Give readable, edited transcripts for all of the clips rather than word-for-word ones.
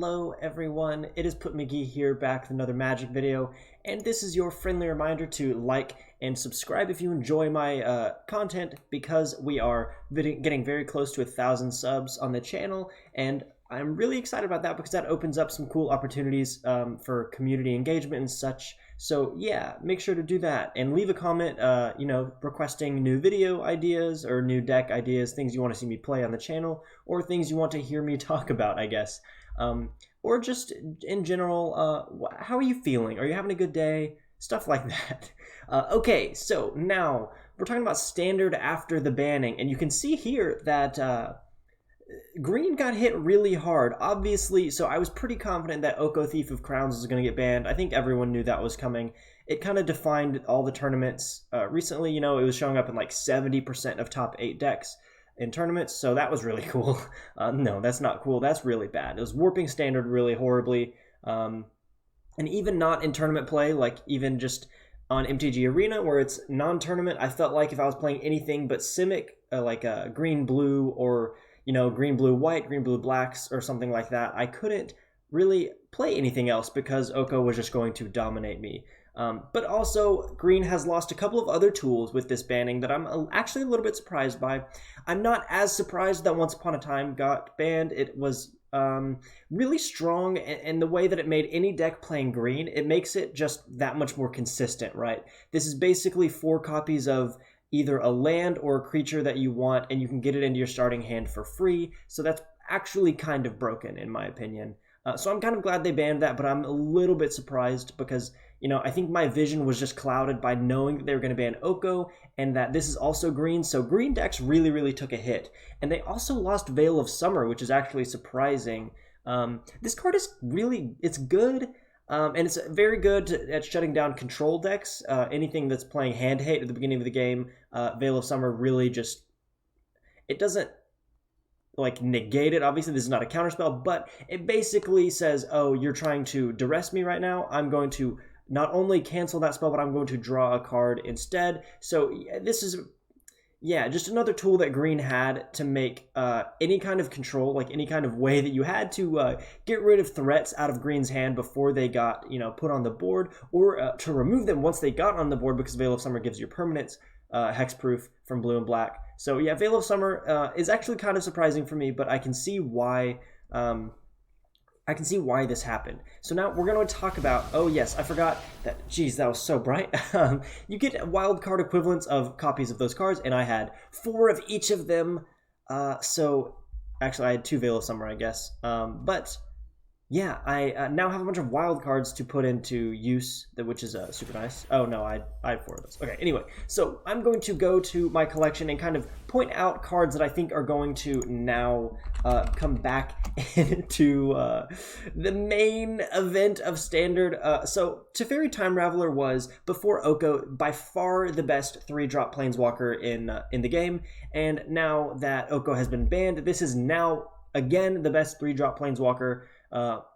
Hello everyone, it is Put McGee here back with another Magic video, and this is your friendly reminder to like and subscribe if you enjoy my content, because we are getting very close to 1,000 subs on the channel, and I'm really excited about that because that opens up some cool opportunities for community engagement and such. So yeah, make sure to do that and leave a comment, requesting new video ideas or new deck ideas, things you want to see me play on the channel, or things you want to hear me talk about, I guess. Or just in general, how are you feeling? Are you having a good day? Stuff like that. Okay, so now we're talking about standard after the banning, and you can see here that green got hit really hard, obviously, so I was pretty confident that Oko Thief of Crowns was going to get banned. I think everyone knew that was coming. It kind of defined all the tournaments. Recently, it was showing up in like 70% of top 8 decks in tournaments, so that was really cool. No, that's not cool. That's really bad. It was warping standard really horribly. And even not in tournament play, like even just on MTG Arena where it's non-tournament, I felt like if I was playing anything but Simic, like green-blue or green, blue, white, green, blue, blacks, or something like that, I couldn't really play anything else because Oko was just going to dominate me. But also, green has lost a couple of other tools with this banning that I'm actually a little bit surprised by. I'm not as surprised that Once Upon a Time got banned. It was really strong, and the way that it made any deck playing green, it makes it just that much more consistent, right? This is basically 4 copies of either a land or a creature that you want, and you can get it into your starting hand for free. So that's actually kind of broken, in my opinion. So I'm kind of glad they banned that, but I'm a little bit surprised because, I think my vision was just clouded by knowing that they were going to ban Oko and that this is also green. So green decks really, really took a hit. And they also lost Veil of Summer, which is actually surprising. This card is really, it's good. And it's very good at shutting down control decks. Anything that's playing hand hate at the beginning of the game, Veil of Summer really just, it doesn't like negate it. Obviously, this is not a counterspell, but it basically says, oh, you're trying to duress me right now. I'm going to not only cancel that spell, but I'm going to draw a card instead. So this is, yeah, just another tool that green had to make any kind of control, like any kind of way that you had to get rid of threats out of green's hand before they got, put on the board, or to remove them once they got on the board, because Veil of Summer gives you permanents, hexproof from blue and black. So yeah, Veil of Summer is actually kind of surprising for me, but I can see why. This happened. So now we're going to talk about, oh yes, I forgot that, geez, that was so bright. You get wild card equivalents of copies of those cards, and I had 4 of each of them. So actually I had 2 Veil of Summer, I guess. But yeah, I now have a bunch of wild cards to put into use, which is super nice. Oh no, I had 4 of those. Okay, anyway, so I'm going to go to my collection and kind of point out cards that I think are going to now come back into the main event of Standard. So Teferi Time Raveler was, before Oko, by far the best 3-drop Planeswalker in the game, and now that Oko has been banned, this is now, again, the best 3-drop Planeswalker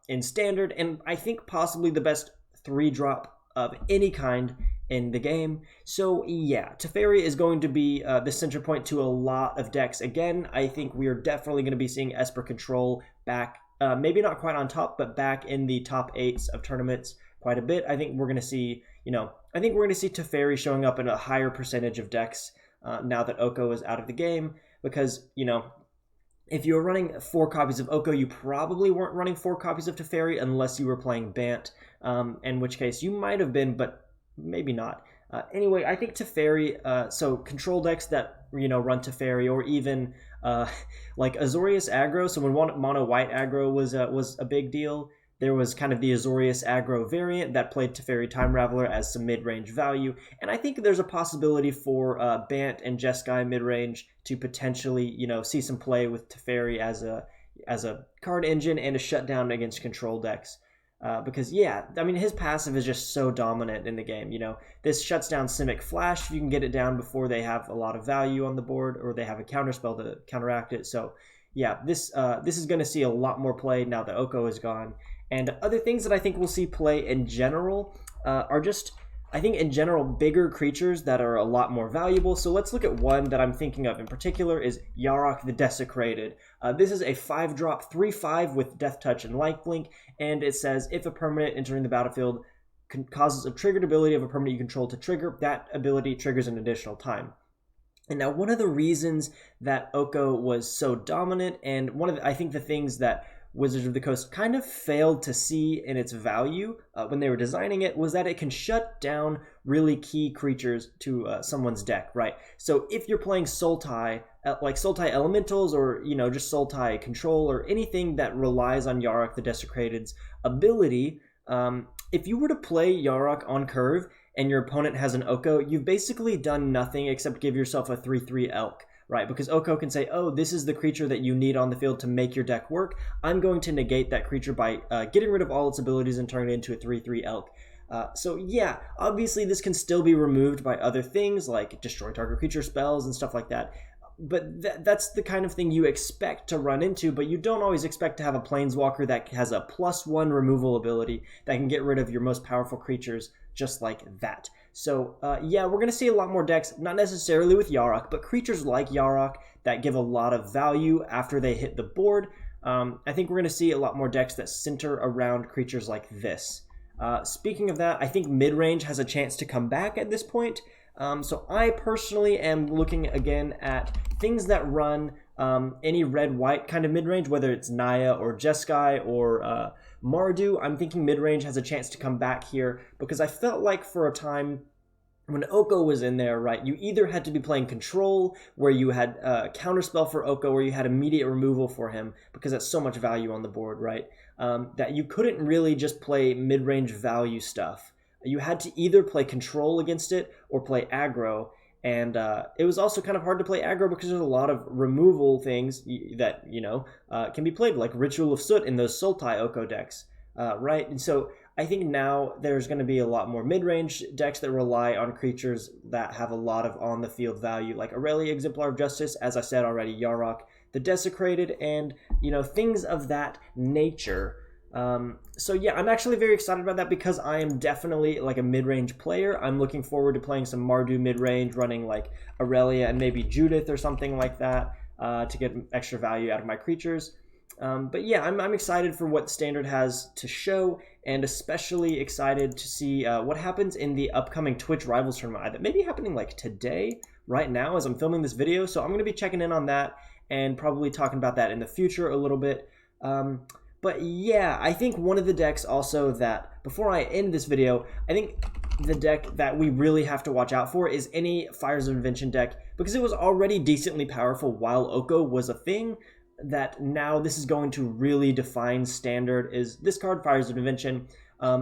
in Standard, and I think possibly the best 3-drop of any kind in the game. So yeah, Teferi is going to be the center point to a lot of decks. Again, I think we are definitely going to be seeing Esper Control back, maybe not quite on top, but back in the top 8s of tournaments quite a bit. I think we're going to see, Teferi showing up in a higher percentage of decks now that Oko is out of the game, because, if you were running 4 copies of Oko, you probably weren't running 4 copies of Teferi unless you were playing Bant, in which case you might have been, but maybe not. Anyway, I think Teferi, so control decks that, run Teferi, or even like Azorius aggro, so when mono white aggro was a big deal, there was kind of the Azorius aggro variant that played Teferi Time Raveler as some mid-range value, and I think there's a possibility for Bant and Jeskai mid-range to potentially, see some play with Teferi as a card engine and a shutdown against control decks. Because, yeah, I mean, his passive is just so dominant in the game. This shuts down Simic Flash if you can get it down before they have a lot of value on the board, or they have a counterspell to counteract it. So, yeah, this is going to see a lot more play now that Oko is gone. And other things that I think we'll see play in general are just I think in general, bigger creatures that are a lot more valuable. So let's look at one that I'm thinking of in particular is Yara the Desecrated. This is a 5-drop 3/5 with Death Touch and Lifelink, and it says if a permanent entering the battlefield causes a triggered ability of a permanent you control to trigger, that ability triggers an additional time. And now one of the reasons that Oko was so dominant, and I think the things that Wizards of the Coast kind of failed to see in its value when they were designing it, was that it can shut down really key creatures to someone's deck, right? So if you're playing Sultai, like Sultai Elementals, or just Sultai Control, or anything that relies on Yarok the Desecrated's ability, if you were to play Yarok on curve and your opponent has an Oko, you've basically done nothing except give yourself a 3/3 Elk. Right, because Oko can say, oh, this is the creature that you need on the field to make your deck work. I'm going to negate that creature by getting rid of all its abilities and turn it into a 3/3 Elk. So yeah, obviously this can still be removed by other things like destroy target creature spells and stuff like that. But that's the kind of thing you expect to run into, but you don't always expect to have a Planeswalker that has a +1 removal ability that can get rid of your most powerful creatures just like that. So yeah, we're going to see a lot more decks, not necessarily with Yarok, but creatures like Yarok that give a lot of value after they hit the board. I think we're going to see a lot more decks that center around creatures like this. Speaking of that, I think Midrange has a chance to come back at this point. So I personally am looking again at things that run any red-white kind of midrange, whether it's Naya or Jeskai or Mardu. I'm thinking midrange has a chance to come back here because I felt like for a time when Oko was in there, right, you either had to be playing Control, where you had Counterspell for Oko, where you had immediate removal for him, because that's so much value on the board, right, that you couldn't really just play mid-range value stuff. You had to either play Control against it or play aggro, and it was also kind of hard to play aggro because there's a lot of removal things that, can be played, like Ritual of Soot in those Sultai Oko decks, right? And so I think now there's going to be a lot more mid-range decks that rely on creatures that have a lot of on-the-field value, like Aurelia, Exemplar of Justice, as I said already, Yarok the Desecrated, and, things of that nature. So yeah, I'm actually very excited about that because I am definitely like a mid-range player. I'm looking forward to playing some Mardu mid-range, running like Aurelia and maybe Judith or something like that to get extra value out of my creatures. But yeah, I'm excited for what Standard has to show, and especially excited to see what happens in the upcoming Twitch Rivals tournament that may be happening like today, right now as I'm filming this video. So I'm going to be checking in on that and probably talking about that in the future a little bit. But yeah, I think one of the decks also that, before I end this video, I think the deck that we really have to watch out for is any Fires of Invention deck, because it was already decently powerful while Oko was a thing, that now this is going to really define Standard, is this card, Fires of Invention,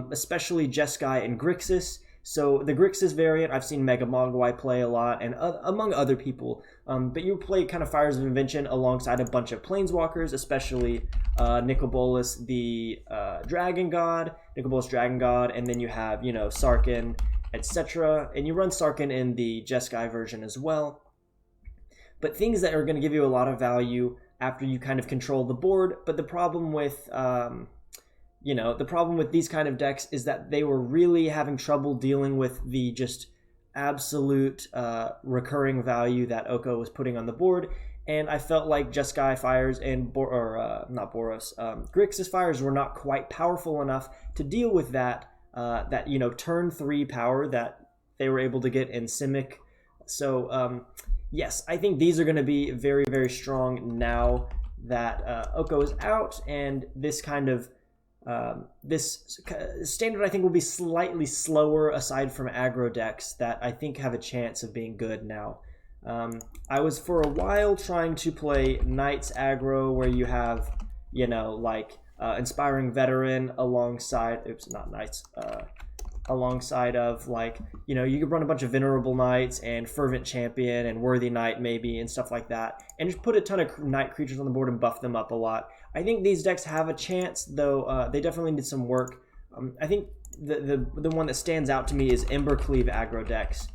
especially Jeskai and Grixis. So the Grixis variant, I've seen Mega Mogwai play a lot, and among other people. But you play kind of Fires of Invention alongside a bunch of Planeswalkers, especially Nicol the Dragon God, and then you have, Sarkhan, etc. And you run Sarkhan in the Jeskai version as well. But things that are going to give you a lot of value after you kind of control the board. But the problem with the problem with these kind of decks is that they were really having trouble dealing with the just absolute recurring value that Oko was putting on the board. And I felt like Jeskai Fires and Grixis Fires were not quite powerful enough to deal with that turn 3 power that they were able to get in Simic. So yes, I think these are going to be very, very strong now that Oko is out, and this kind of this Standard I think will be slightly slower aside from aggro decks that I think have a chance of being good now. I was for a while trying to play Knights aggro, where you have, Inspiring Veteran alongside, alongside of you could run a bunch of Venerable Knights and Fervent Champion and Worthy Knight maybe and stuff like that, and just put a ton of Knight creatures on the board and buff them up a lot. I think these decks have a chance, though they definitely need some work. I think the one that stands out to me is Embercleave aggro decks.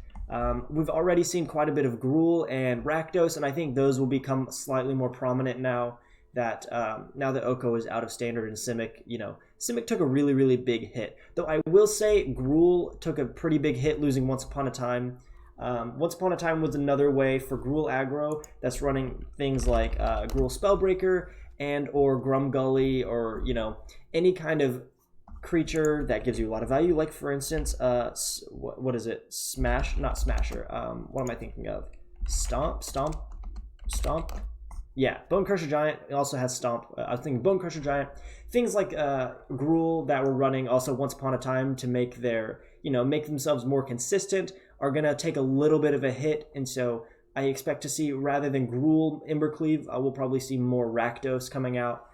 We've already seen quite a bit of Gruul and Rakdos, and I think those will become slightly more prominent now. that now that Oko is out of standard and Simic, you know, Simic took a really, really big hit. Though I will say Gruul took a pretty big hit losing Once Upon a Time. Once Upon a Time was another way for Gruul aggro that's running things like Gruul Spellbreaker and or Grumgully, or, you know, any kind of creature that gives you a lot of value, like for instance what is it, not Smasher, what am I thinking of, Stomp, yeah, Bone Crusher Giant also has Stomp. I was thinking Bone Crusher Giant, things like Gruul that were running also Once Upon a Time to make their, you know, make themselves more consistent, are gonna take a little bit of a hit. And so I expect to see, rather than Gruul Embercleave, I will probably see more Rakdos coming out.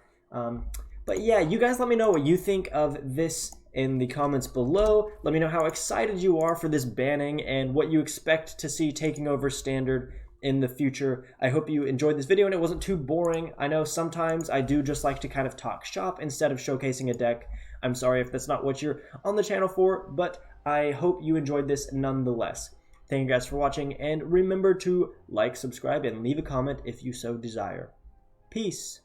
But yeah, you guys let me know what you think of this in the comments below. Let me know how excited you are for this banning and what you expect to see taking over Standard in the future. I hope you enjoyed this video and it wasn't too boring. I know sometimes I do just like to kind of talk shop instead of showcasing a deck. I'm sorry if that's not what you're on the channel for, but I hope you enjoyed this nonetheless. Thank you guys for watching, and remember to like, subscribe, and leave a comment if you so desire. Peace.